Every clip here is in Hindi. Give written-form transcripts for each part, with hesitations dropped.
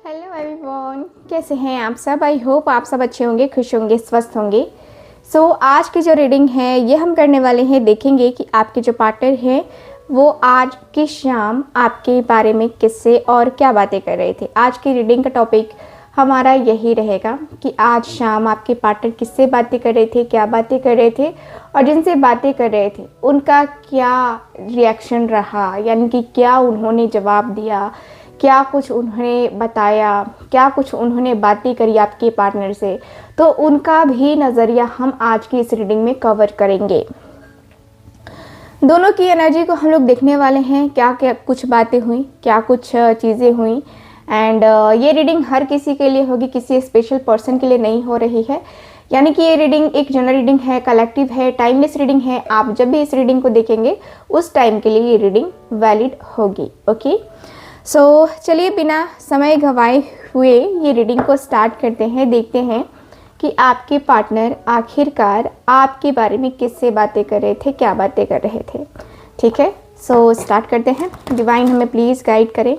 हेलो एवरीवन, कैसे हैं आप सब। आई होप आप सब अच्छे होंगे, खुश होंगे, स्वस्थ होंगे। आज की जो रीडिंग है ये हम करने वाले हैं, देखेंगे कि आपके जो पार्टनर हैं वो आज की शाम आपके बारे में किससे और क्या बातें कर रहे थे। आज की रीडिंग का टॉपिक हमारा यही रहेगा कि आज शाम आपके पार्टनर किससे बातें कर रहे थे, क्या बातें कर रहे थे और जिनसे बातें कर रहे थे उनका क्या रिएक्शन रहा, यानी कि क्या उन्होंने जवाब दिया, क्या कुछ उन्होंने बताया, क्या कुछ उन्होंने बातें करी आपके पार्टनर से। तो उनका भी नज़रिया हम आज की इस रीडिंग में कवर करेंगे। दोनों की एनर्जी को हम लोग देखने वाले हैं, क्या क्या कुछ बातें हुई, क्या कुछ चीज़ें हुई। एंड ये रीडिंग हर किसी के लिए होगी, किसी स्पेशल पर्सन के लिए नहीं हो रही है। यानी कि ये रीडिंग एक जनरल रीडिंग है, कलेक्टिव है, टाइमलेस रीडिंग है। आप जब भी इस रीडिंग को देखेंगे उस टाइम के लिए ये रीडिंग वैलिड होगी। ओके, चलिए बिना समय गंवाए हुए ये रीडिंग को स्टार्ट करते हैं। देखते हैं कि आपके पार्टनर आखिरकार आपके बारे में किससे बातें कर रहे थे, क्या बातें कर रहे थे। ठीक है, स्टार्ट करते हैं। डिवाइन हमें प्लीज़ गाइड करें।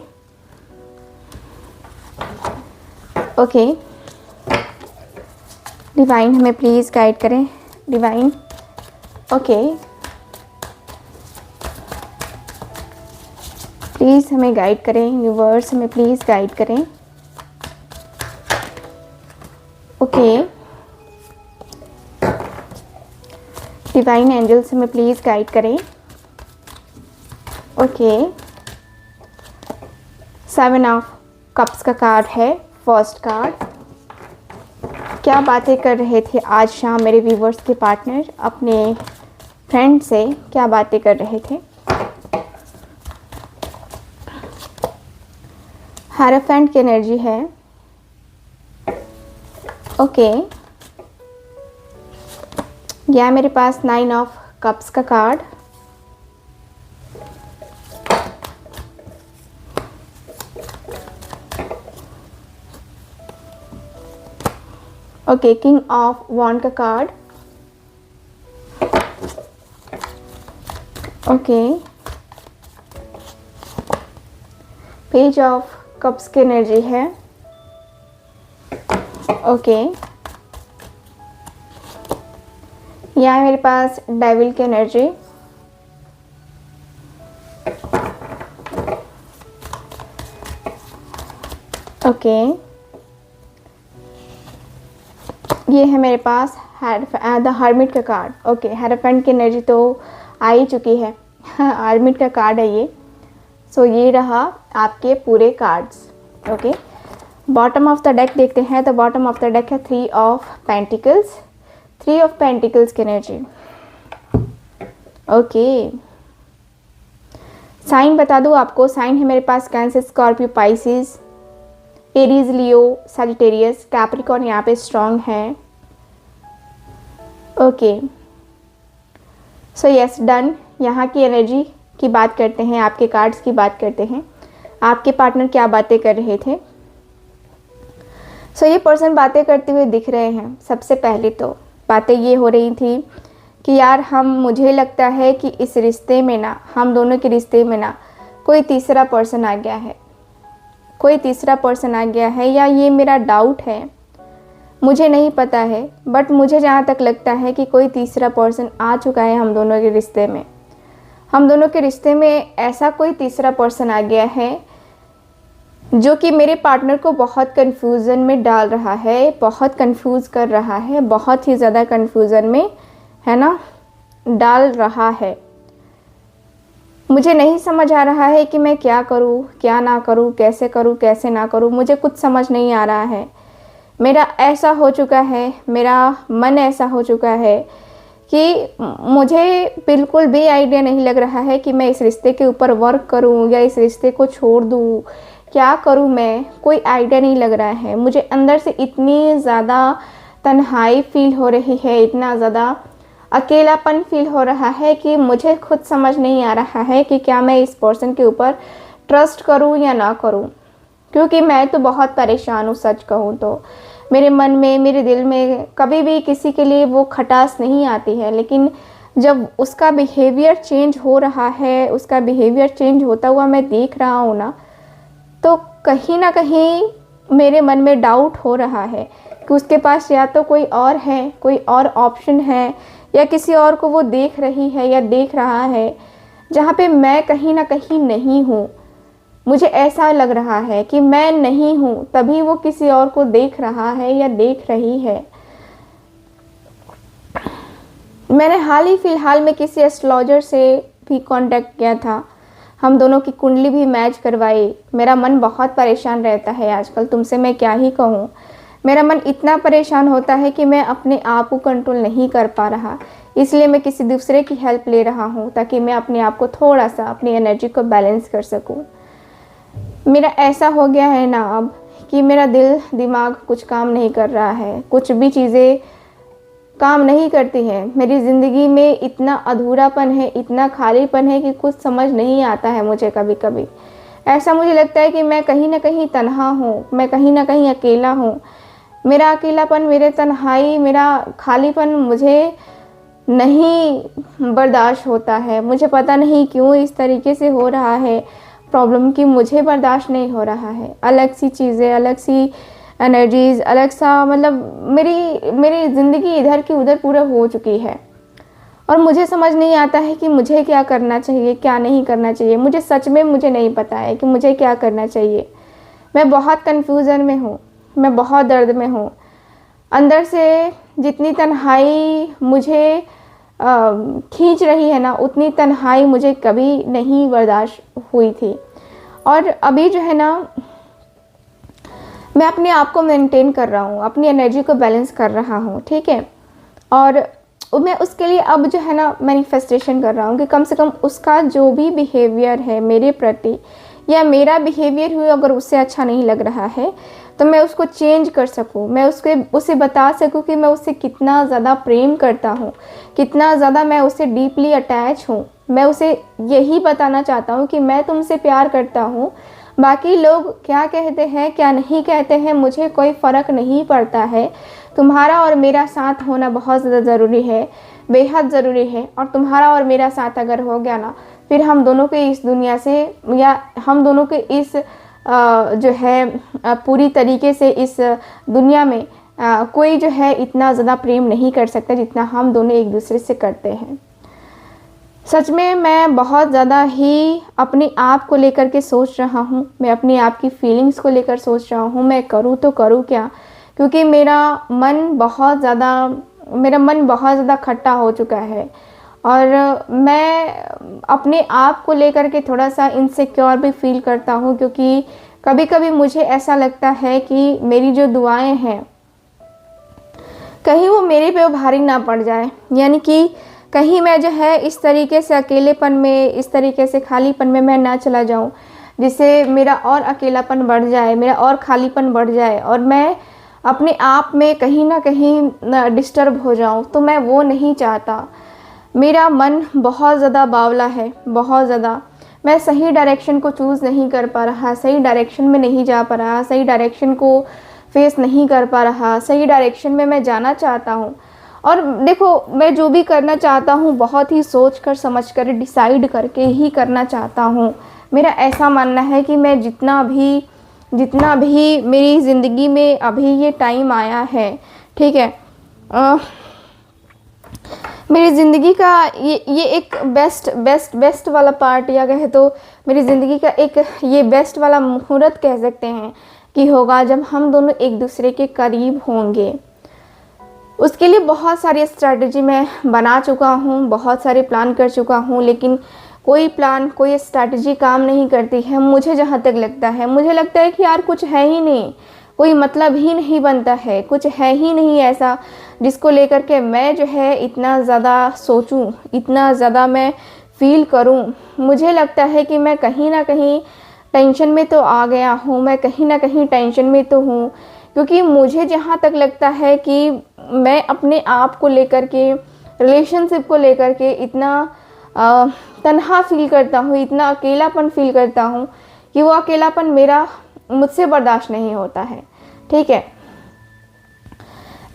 ओके, डिवाइन हमें प्लीज़ गाइड करें। डिवाइन, ओके, प्लीज़ हमें गाइड करें। यूनिवर्स हमें प्लीज़ गाइड करें। ओके, डिवाइन एंजल्स हमें प्लीज़ गाइड करें। ओके, 7 ऑफ कप्स का कार्ड है, फर्स्ट कार्ड। क्या बातें कर रहे थे आज शाम मेरे व्यूवर्स के पार्टनर अपने फ्रेंड से, क्या बातें कर रहे थे। हायराफेंट की एनर्जी है। ओके, यह मेरे पास 9 ऑफ कप्स का कार्ड। ओके, किंग ऑफ वॉन्ड का card. Okay, page of cups की एनर्जी है। ओके, यहाँ है मेरे पास डेविल की एनर्जी। ओके, ये है मेरे पास द हर्मिट का कार्ड। ओके, हेराफेंट की एनर्जी तो आ ही चुकी है। हर्मिट का कार्ड है ये। ये रहा आपके पूरे cards. Okay, bottom of the deck देखते हैं। तो बॉटम ऑफ द डेक है 3 ऑफ पेंटिकल्स। 3 ऑफ पेंटिकल्स की एनर्जी। ओके, साइन बता दूँ आपको। साइन है मेरे पास कैंसर, स्कॉर्पियो, पाइसिस, एरीज, लियो, सजिटेरियस, कैप्रिकॉर्न यहाँ पे स्ट्रॉन्ग है। Okay, yes, done. यहाँ की एनर्जी की बात करते हैं, आपके कार्ड्स की बात करते हैं। आपके पार्टनर क्या बातें कर रहे थे। ये पर्सन बातें करते हुए दिख रहे हैं। सबसे पहले तो बातें ये हो रही थी कि यार मुझे लगता है कि इस रिश्ते में ना, हम दोनों के रिश्ते में ना कोई तीसरा पर्सन आ गया है। कोई तीसरा पर्सन आ गया है, या ये मेरा डाउट है, मुझे नहीं पता है, बट मुझे जहाँ तक लगता है कि कोई तीसरा पर्सन आ चुका है हम दोनों के रिश्ते में। हम दोनों के रिश्ते में ऐसा कोई तीसरा पर्सन आ गया है जो कि मेरे पार्टनर को बहुत कन्फ्यूज़न में डाल रहा है, बहुत कंफ्यूज कर रहा है, बहुत ही ज़्यादा कन्फ्यूज़न में, है ना, डाल रहा है। मुझे नहीं समझ आ रहा है कि मैं क्या करूँ, क्या ना करूँ, कैसे करूँ, कैसे ना करूँ। मुझे कुछ समझ नहीं आ रहा है। मेरा ऐसा हो चुका है, मेरा मन ऐसा हो चुका है कि मुझे बिल्कुल भी आइडिया नहीं लग रहा है कि मैं इस रिश्ते के ऊपर वर्क करूं या इस रिश्ते को छोड़ दूं। क्या करूं मैं, कोई आइडिया नहीं लग रहा है। मुझे अंदर से इतनी ज़्यादा तन्हाई फील हो रही है, इतना ज़्यादा अकेलापन फील हो रहा है कि मुझे खुद समझ नहीं आ रहा है कि क्या मैं इस पर्सन के ऊपर ट्रस्ट करूं या ना करूं। क्योंकि मैं तो बहुत परेशान हूँ, सच कहूँ तो। मेरे मन में, मेरे दिल में कभी भी किसी के लिए वो खटास नहीं आती है, लेकिन जब उसका बिहेवियर चेंज हो रहा है, उसका बिहेवियर चेंज होता हुआ मैं देख रहा हूँ ना, तो कहीं ना कहीं मेरे मन में डाउट हो रहा है कि उसके पास या तो कोई और है, कोई और ऑप्शन है, या किसी और को वो देख रही है या देख रहा है जहाँ पे मैं कहीं ना कहीं नहीं हूँ। मुझे ऐसा लग रहा है कि मैं नहीं हूँ, तभी वो किसी और को देख रहा है या देख रही है। मैंने हाल ही फ़िलहाल में किसी एस्ट्रोलॉजर से भी कांटेक्ट किया था, हम दोनों की कुंडली भी मैच करवाई। मेरा मन बहुत परेशान रहता है आजकल, तुमसे मैं क्या ही कहूँ। मेरा मन इतना परेशान होता है कि मैं अपने आप को कंट्रोल नहीं कर पा रहा, इसलिए मैं किसी दूसरे की हेल्प ले रहा हूँ ताकि मैं अपने आप को थोड़ा सा, अपनी एनर्जी को बैलेंस कर सकूँ। मेरा ऐसा हो गया है ना अब कि मेरा दिल दिमाग कुछ काम नहीं कर रहा है, कुछ भी चीज़ें काम नहीं करती हैं। मेरी ज़िंदगी में इतना अधूरापन है, इतना खालीपन है कि कुछ समझ नहीं आता है मुझे। कभी कभी ऐसा मुझे लगता है कि मैं कहीं ना कहीं तन्हा हूँ, मैं कहीं ना कहीं अकेला हूँ। मेरा अकेलापन, मेरे तन्हाई, मेरा खालीपन मुझे नहीं बर्दाश्त होता है। मुझे पता नहीं क्यों इस तरीके से हो रहा है प्रॉब्लम, कि मुझे बर्दाश्त नहीं हो रहा है। अलग सी चीज़ें, अलग सी एनर्जीज़, अलग सा, मतलब मेरी ज़िंदगी इधर की उधर पूरा हो चुकी है और मुझे समझ नहीं आता है कि मुझे क्या करना चाहिए, क्या नहीं करना चाहिए। मुझे सच में मुझे नहीं पता है कि मुझे क्या करना चाहिए। मैं बहुत कन्फ्यूज़न में हूँ, मैं बहुत दर्द में हूँ। अंदर से जितनी तन्हाई मुझे खींच रही है ना, उतनी तन्हाई मुझे कभी नहीं बर्दाश्त हुई थी। और अभी जो है ना, मैं अपने आप को मेंटेन कर रहा हूँ, अपनी एनर्जी को बैलेंस कर रहा हूँ, ठीक है। और मैं उसके लिए अब जो है ना मैनिफेस्टेशन कर रहा हूँ कि कम से कम उसका जो भी बिहेवियर है मेरे प्रति, या मेरा बिहेवियर हुई अगर उससे अच्छा नहीं लग रहा है तो मैं उसको चेंज कर सकूँ। मैं उसे बता सकूँ कि मैं उससे कितना ज़्यादा प्रेम करता हूँ, कितना ज़्यादा मैं उससे डीपली अटैच हूँ। मैं उसे यही बताना चाहता हूँ कि मैं तुमसे प्यार करता हूँ। बाकी लोग क्या कहते हैं, क्या नहीं कहते हैं, मुझे कोई फ़र्क नहीं पड़ता है। तुम्हारा और मेरा साथ होना बहुत ज़्यादा ज़रूरी है, बेहद ज़रूरी है। और तुम्हारा और मेरा साथ अगर हो गया ना, फिर हम दोनों के इस दुनिया से, या हम दोनों के इस जो है पूरी तरीके से इस दुनिया में कोई जो है इतना ज़्यादा प्रेम नहीं कर सकता जितना हम दोनों एक दूसरे से करते हैं। सच में मैं बहुत ज़्यादा ही अपने आप को लेकर के सोच रहा हूँ, मैं अपनी आप की फीलिंग्स को लेकर सोच रहा हूँ, मैं करूँ तो करूँ क्या। क्योंकि मेरा मन बहुत ज़्यादा खट्टा हो चुका है और मैं अपने आप को लेकर के थोड़ा सा इनसिक्योर भी फील करता हूँ। क्योंकि कभी कभी मुझे ऐसा लगता है कि मेरी जो दुआएं हैं कहीं वो मेरे पे भारी ना पड़ जाए, यानी कि कहीं मैं जो है इस तरीके से अकेलेपन में, इस तरीके से खालीपन में मैं ना चला जाऊं जिससे मेरा और अकेलापन बढ़ जाए, मेरा और खालीपन बढ़ जाए और मैं अपने आप में कहीं ना कहीं डिस्टर्ब हो जाऊं। तो मैं वो नहीं चाहता। मेरा मन बहुत ज़्यादा बावला है, बहुत ज़्यादा। मैं सही डायरेक्शन को चूज़ नहीं कर पा रहा, सही डायरेक्शन में नहीं जा पा रहा, सही डायरेक्शन को फेस नहीं कर पा रहा। सही डायरेक्शन में मैं जाना चाहता हूँ। और देखो, मैं जो भी करना चाहता हूँ बहुत ही सोच कर समझ कर डिसाइड करके ही करना चाहता हूँ। मेरा ऐसा मानना है कि मैं जितना भी मेरी ज़िंदगी में अभी ये टाइम आया है, ठीक है, मेरी ज़िंदगी का ये एक बेस्ट वाला पार्ट, या कहे तो मेरी ज़िंदगी का एक ये बेस्ट वाला मुहूर्त कह सकते हैं कि होगा जब हम दोनों एक दूसरे के करीब होंगे। उसके लिए बहुत सारी स्ट्रैटेजी मैं बना चुका हूँ, बहुत सारे प्लान कर चुका हूँ, लेकिन कोई प्लान, कोई स्ट्रैटेजी काम नहीं करती है। मुझे जहाँ तक लगता है, मुझे लगता है कि यार कुछ है ही नहीं, कोई मतलब ही नहीं बनता है, कुछ है ही नहीं ऐसा जिसको लेकर के मैं जो है इतना ज़्यादा सोचूं, इतना ज़्यादा मैं फील करूं। मुझे लगता है कि मैं कहीं ना कहीं टेंशन में तो आ गया हूं, मैं कहीं ना कहीं टेंशन में तो हूं। क्योंकि मुझे जहाँ तक लगता है कि मैं अपने आप को लेकर के, रिलेशनशिप को लेकर के इतना तन्हा फील करता हूँ, इतना अकेलापन फील करता हूँ कि वो अकेलापन मेरा मुझसे बर्दाश्त नहीं होता है, ठीक है।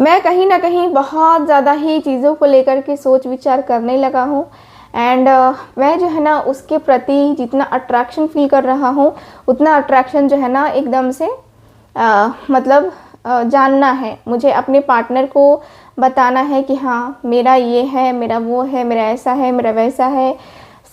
मैं कहीं ना कहीं बहुत ज़्यादा ही चीज़ों को लेकर के सोच विचार करने लगा हूँ। एंड मैं जो है ना उसके प्रति जितना अट्रैक्शन फील कर रहा हूँ, उतना अट्रैक्शन जो है ना एकदम से मतलब जानना है, मुझे अपने पार्टनर को बताना है कि हाँ मेरा ये है, मेरा वो है, मेरा ऐसा है, मेरा वैसा है,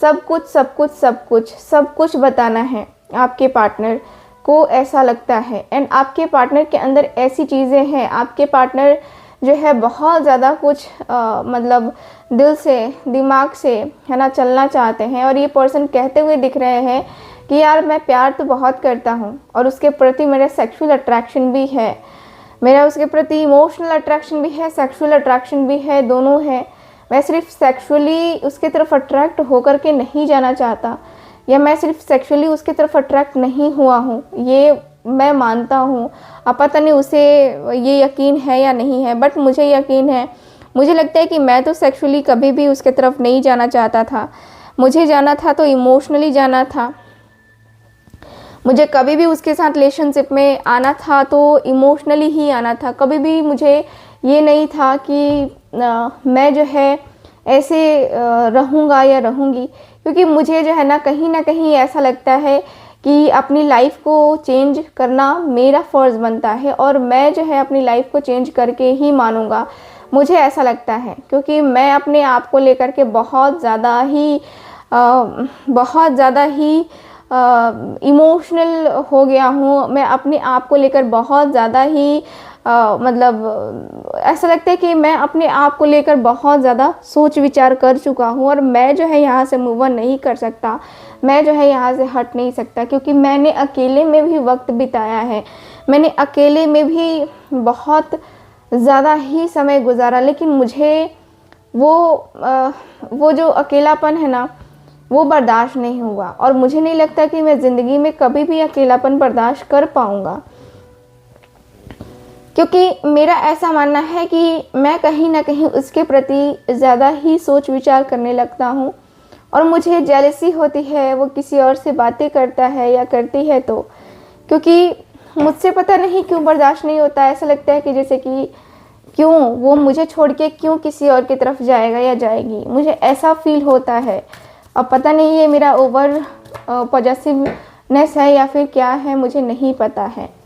सब कुछ सब कुछ सब कुछ सब कुछ बताना है आपके पार्टनर को, ऐसा लगता है। एंड आपके पार्टनर के अंदर ऐसी चीज़ें हैं, आपके पार्टनर जो है बहुत ज़्यादा कुछ मतलब दिल से दिमाग से है ना चलना चाहते हैं, और ये पर्सन कहते हुए दिख रहे हैं कि यार मैं प्यार तो बहुत करता हूँ और उसके प्रति मेरा सेक्सुअल अट्रैक्शन भी है, मेरा उसके प्रति इमोशनल अट्रैक्शन भी है, सेक्सुअल अट्रैक्शन भी है, दोनों है। मैं सिर्फ सेक्सुअली उसके तरफ अट्रैक्ट होकर के नहीं जाना चाहता, या मैं सिर्फ सेक्सुअली उसकी तरफ अट्रैक्ट नहीं हुआ हूँ, ये मैं मानता हूँ। अब पता नहीं उसे ये यकीन है या नहीं है, बट मुझे यकीन है। मुझे लगता है कि मैं तो सेक्सुअली कभी भी उसके तरफ नहीं जाना चाहता था, मुझे जाना था तो इमोशनली जाना था। मुझे कभी भी उसके साथ रिलेशनशिप में आना था तो इमोशनली ही आना था। कभी भी मुझे ये नहीं था कि मैं जो है ऐसे रहूँगा या रहूँगी, क्योंकि मुझे जो है ना कहीं ऐसा लगता है कि अपनी लाइफ को चेंज करना मेरा फ़र्ज़ बनता है, और मैं जो है अपनी लाइफ को चेंज करके ही मानूँगा, मुझे ऐसा लगता है। क्योंकि मैं अपने आप को लेकर के बहुत ज़्यादा ही इमोशनल हो गया हूँ। मैं अपने आप को लेकर बहुत ज़्यादा ही मतलब ऐसा लगता है कि मैं अपने आप को लेकर बहुत ज़्यादा सोच विचार कर चुका हूँ, और मैं जो है यहाँ से मूव ऑन नहीं कर सकता, मैं जो है यहाँ से हट नहीं सकता, क्योंकि मैंने अकेले में भी वक्त बिताया है, मैंने अकेले में भी बहुत ज़्यादा ही समय गुजारा, लेकिन मुझे वो जो अकेलापन है ना वो बर्दाश्त नहीं हुआ, और मुझे नहीं लगता कि मैं ज़िंदगी में कभी भी अकेलापन बर्दाश्त कर पाऊँगा। क्योंकि मेरा ऐसा मानना है कि मैं कहीं ना कहीं उसके प्रति ज़्यादा ही सोच विचार करने लगता हूँ, और मुझे जेलसी होती है वो किसी और से बातें करता है या करती है तो, क्योंकि मुझसे पता नहीं क्यों बर्दाश्त नहीं होता। ऐसा लगता है कि जैसे कि क्यों वो मुझे छोड़ के क्यों किसी और की तरफ जाएगा या जाएगी, मुझे ऐसा फील होता है। अब पता नहीं ये मेरा ओवर पॉजेसिवनेस है या फिर क्या है, मुझे नहीं पता है।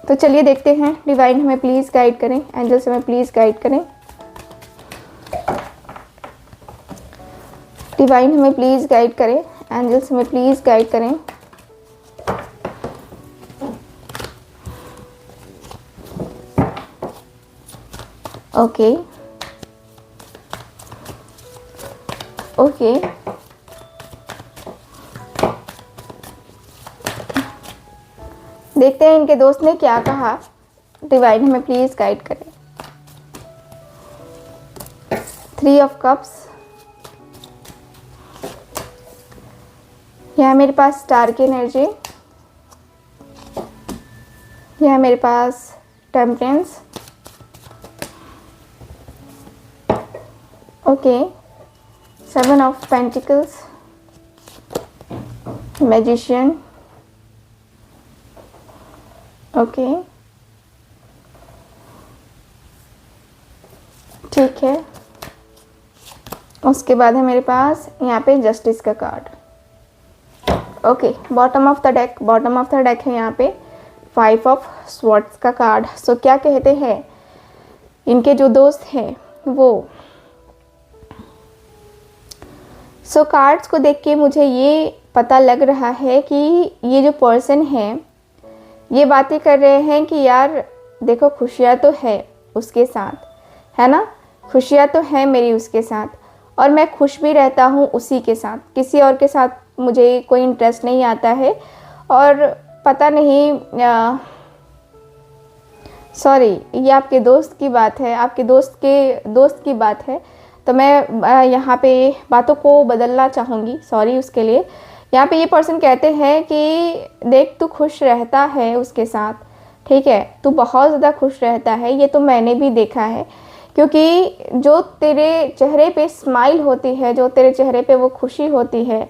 तो चलिए देखते हैं, डिवाइन हमें प्लीज़ गाइड करें, एंजल्स हमें प्लीज़ गाइड करें, डिवाइन हमें प्लीज़ गाइड करें, एंजल्स हमें प्लीज़ गाइड करें। ओके ओके देखते हैं इनके दोस्त ने क्या कहा, डिवाइन हमें प्लीज़ गाइड करें। 3 ऑफ कप्स, यहाँ मेरे पास स्टार की एनर्जी, यहाँ मेरे पास temperance, okay 7 of pentacles, magician, okay ठीक है। उसके बाद है मेरे पास यहाँ पे जस्टिस का card, okay bottom of the deck है यहाँ पे 5 ऑफ स्वॉर्ड्स का कार्ड। सो क्या कहते हैं इनके जो दोस्त हैं वो, सो कार्ड्स को देख के मुझे ये पता लग रहा है कि ये जो पर्सन है ये बातें कर रहे हैं कि यार देखो खुशियाँ तो है उसके साथ, है ना, खुशियाँ तो है मेरी उसके साथ, और मैं खुश भी रहता हूँ उसी के साथ, किसी और के साथ मुझे कोई इंटरेस्ट नहीं आता है। और पता नहीं सॉरी ये आपके दोस्त की बात है, आपके दोस्त की बात है, तो मैं यहाँ पे बातों को बदलना चाहूँगी, सॉरी उसके लिए। यहाँ पे ये पर्सन कहते हैं कि देख तू खुश रहता है उसके साथ, ठीक है, तू बहुत ज़्यादा खुश रहता है, ये तो मैंने भी देखा है, क्योंकि जो तेरे चेहरे पे स्माइल होती है, जो तेरे चेहरे पे वो खुशी होती है,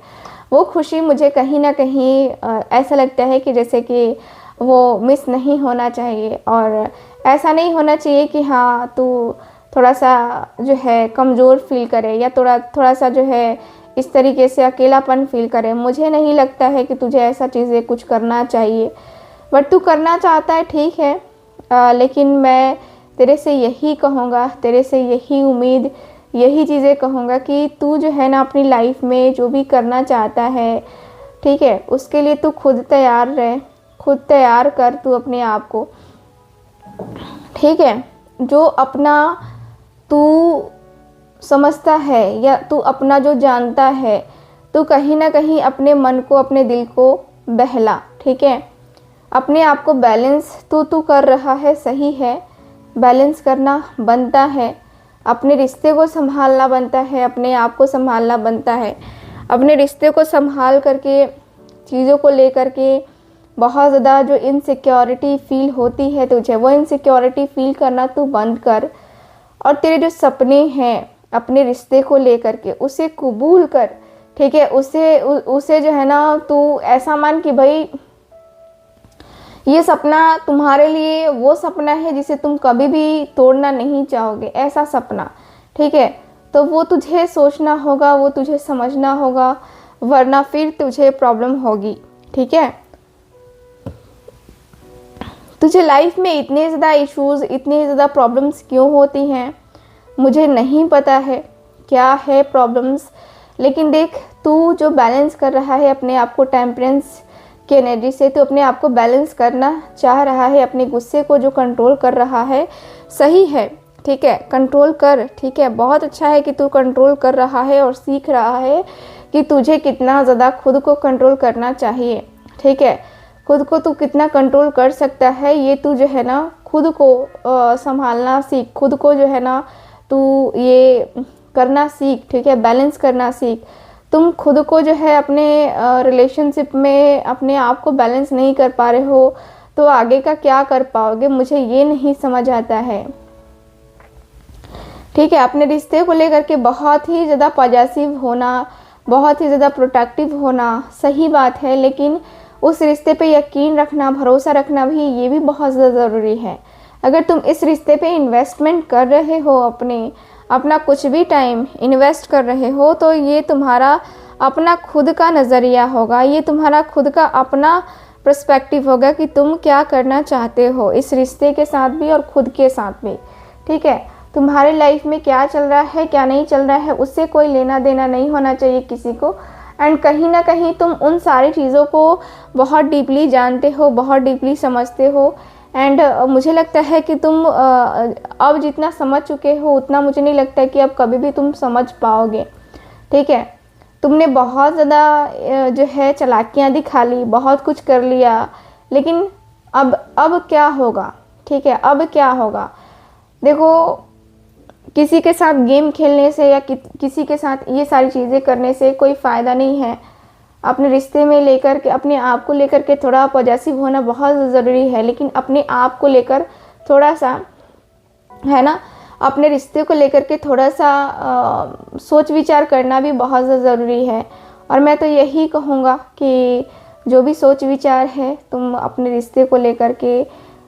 वो खुशी मुझे कहीं ना कहीं ऐसा लगता है कि जैसे कि वो मिस नहीं होना चाहिए। और ऐसा नहीं होना चाहिए कि हाँ तू थोड़ा सा जो है कमज़ोर फील करे या थोड़ा सा जो है इस तरीके से अकेलापन फील करे। मुझे नहीं लगता है कि तुझे ऐसा चीज़ें कुछ करना चाहिए। बट तू करना चाहता है, ठीक है। लेकिन मैं तेरे से यही कहूँगा, तेरे से यही उम्मीद, यही चीज़ें कहूँगा कि तू जो है ना अपनी लाइफ में जो भी करना चाहता है, ठीक है, उसके लिए तू खुद तैयार रहे, खुद तैयार कर तू अपने आप को, ठीक है। जो अपना तू समझता है या तू अपना जो जानता है, तू कहीं ना कहीं अपने मन को, अपने दिल को बहला, ठीक है। अपने आप को बैलेंस तू कर रहा है, सही है, बैलेंस करना बनता है, अपने रिश्ते को संभालना बनता है, अपने आप को संभालना बनता है। अपने रिश्ते को संभाल करके, चीज़ों को लेकर के बहुत ज़्यादा जो इनसिक्योरिटी फील होती है तुझे, वो इनसिक्योरिटी फील करना तू बंद कर, और तेरे जो सपने हैं अपने रिश्ते को लेकर के, उसे कबूल कर, ठीक है। उसे जो है ना तू ऐसा मान कि भाई ये सपना तुम्हारे लिए वो सपना है जिसे तुम कभी भी तोड़ना नहीं चाहोगे, ऐसा सपना, ठीक है। तो वो तुझे सोचना होगा, वो तुझे समझना होगा, वरना फिर तुझे प्रॉब्लम होगी, ठीक है। तुझे लाइफ में इतने ज़्यादा इश्यूज़, इतनी ज़्यादा प्रॉब्लम्स क्यों होती हैं, मुझे नहीं पता है क्या है प्रॉब्लम्स। लेकिन देख, तू जो बैलेंस कर रहा है अपने आप को टेम्परेंस की एनर्जी से, तू अपने आप को बैलेंस करना चाह रहा है, अपने गुस्से को जो कंट्रोल कर रहा है, सही है, ठीक है, कंट्रोल कर, ठीक है। बहुत अच्छा है कि तू कंट्रोल कर रहा है और सीख रहा है कि तुझे कितना ज़्यादा खुद को कंट्रोल करना चाहिए, ठीक है। खुद को तू कितना कंट्रोल कर सकता है, ये तू जो है ना खुद को संभालना सीख, खुद को जो है ना तू ये करना सीख, ठीक है, बैलेंस करना सीख। तुम खुद को जो है अपने रिलेशनशिप में अपने आप को बैलेंस नहीं कर पा रहे हो, तो आगे का क्या कर पाओगे, मुझे ये नहीं समझ आता है, ठीक है। अपने रिश्ते को लेकर के बहुत ही ज़्यादा पॉजिटिव होना, बहुत ही ज़्यादा प्रोटेक्टिव होना सही बात है, लेकिन उस रिश्ते पे यकीन रखना, भरोसा रखना भी, ये भी बहुत ज़्यादा ज़रूरी है। अगर तुम इस रिश्ते पे इन्वेस्टमेंट कर रहे हो, अपना कुछ भी टाइम इन्वेस्ट कर रहे हो, तो ये तुम्हारा अपना खुद का नज़रिया होगा, ये तुम्हारा खुद का अपना पर्सपेक्टिव होगा कि तुम क्या करना चाहते हो इस रिश्ते के साथ भी और खुद के साथ भी, ठीक है। तुम्हारे लाइफ में क्या चल रहा है, क्या नहीं चल रहा है, उससे कोई लेना देना नहीं होना चाहिए किसी को। एंड कहीं ना कहीं तुम उन सारी चीज़ों को बहुत डीपली जानते हो, बहुत डीपली समझते हो। एंड मुझे लगता है कि तुम अब जितना समझ चुके हो उतना मुझे नहीं लगता है कि अब कभी भी तुम समझ पाओगे, ठीक है। तुमने बहुत ज़्यादा जो है चालाकियाँ दिखा ली, बहुत कुछ कर लिया, लेकिन अब क्या होगा, ठीक है, अब क्या होगा। देखो, किसी के साथ गेम खेलने से या किसी के साथ ये सारी चीज़ें करने से कोई फ़ायदा नहीं है। अपने रिश्ते में लेकर के, अपने आप को लेकर के थोड़ा पॉजिटिव होना बहुत ज़रूरी है, लेकिन अपने आप को लेकर थोड़ा सा है ना, अपने रिश्ते को लेकर के थोड़ा सा सोच विचार करना भी बहुत ज़रूरी है। और मैं तो यही कहूँगा कि जो भी सोच विचार है तुम अपने रिश्ते को लेकर के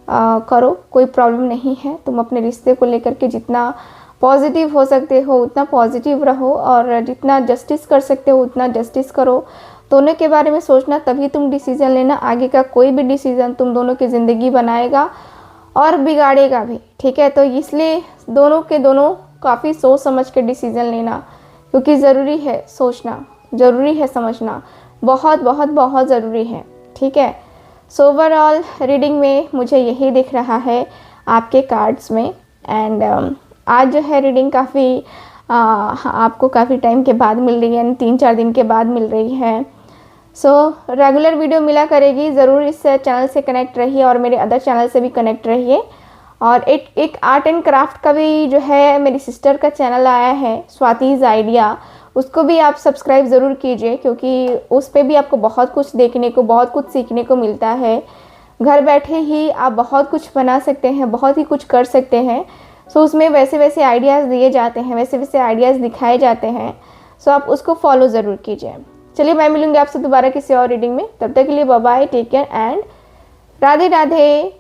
करो, कोई प्रॉब्लम नहीं है। तुम अपने रिश्ते को लेकर के जितना पॉजिटिव हो सकते हो उतना पॉजिटिव रहो, और जितना जस्टिस कर सकते हो उतना जस्टिस करो। दोनों के बारे में सोचना, तभी तुम डिसीज़न लेना। आगे का कोई भी डिसीज़न तुम दोनों की ज़िंदगी बनाएगा और बिगाड़ेगा भी, ठीक है। तो इसलिए दोनों के दोनों काफ़ी सोच समझ के डिसीज़न लेना, क्योंकि ज़रूरी है सोचना, ज़रूरी है समझना, बहुत बहुत बहुत ज़रूरी है, ठीक है। सो ओवरऑल रीडिंग में मुझे यही दिख रहा है आपके कार्ड्स में। एंड आज जो है रीडिंग काफ़ी आपको काफ़ी टाइम के बाद मिल रही है, 3-4 दिन के बाद मिल रही है। सो रेगुलर वीडियो मिला करेगी, ज़रूर इस चैनल से कनेक्ट रहिए और मेरे अदर चैनल से भी कनेक्ट रहिए। और एक आर्ट एंड क्राफ्ट का भी जो है मेरी सिस्टर का चैनल आया है, स्वातिज आइडिया, उसको भी आप सब्सक्राइब ज़रूर कीजिए, क्योंकि उस पर भी आपको बहुत कुछ देखने को, बहुत कुछ सीखने को मिलता है। घर बैठे ही आप बहुत कुछ बना सकते हैं, बहुत ही कुछ कर सकते हैं। सो उसमें वैसे वैसे आइडियाज़ दिए जाते हैं, वैसे वैसे आइडियाज़ दिखाए जाते हैं। सो आप उसको फॉलो ज़रूर कीजिए। चलिए, मैं मिलूँगी आपसे दोबारा किसी और रीडिंग में। तब तक के लिए bye bye, take care and Radhe Radhe.